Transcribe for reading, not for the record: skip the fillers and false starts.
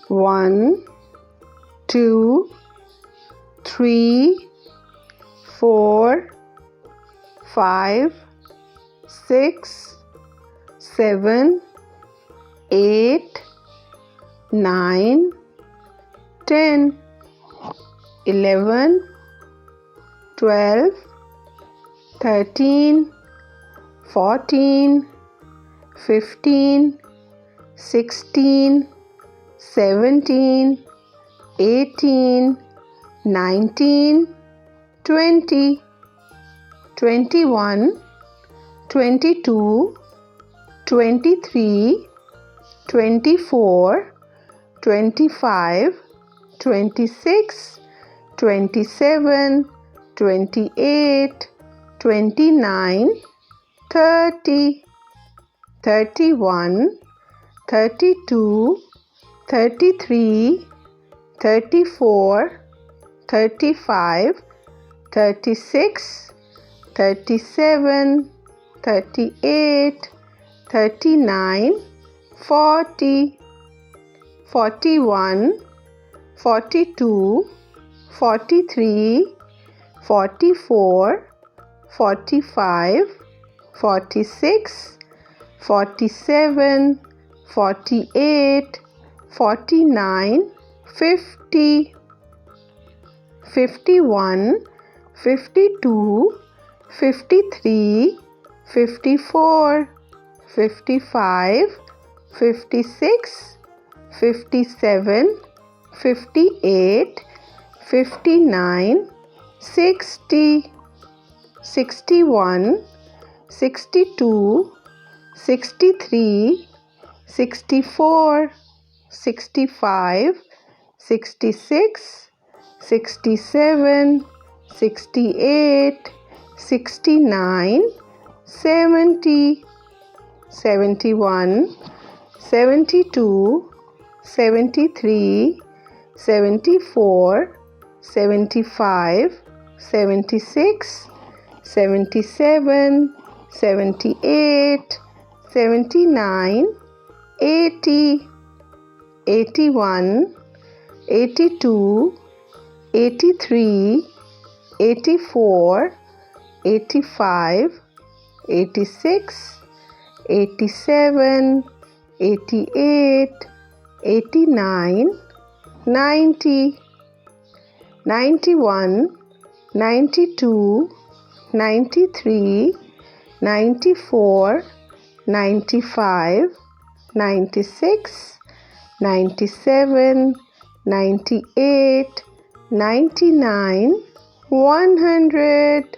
1, 2, 3, 4, 5, 6, 7, 8, 9, 10, 11, 12, 13, 14, 15, 16, 17, 18, 19, 20, 21, 22, 23, 24, 25, 26, 27, 28, 29, 30, 31, 32, 33, 34, 35, 36, 37, 38, 39, 40, 41, 42, 43, 44, 45, 46, 47, 48, 49, 50, 51, 52, 53, 54, 55, 56, 57, 58, 59, 60, 61, 62, 63, 64, 65, 66, 67, 68, 69, 70, 71, 72, 73, 74, 75, 76, 77, 78, 79, 80, 81, 82, 83, 84, 85, 86, 87, 88, 89, 90, 91, 92, 93, 94, 95, 96, 97, 98, 99, 100.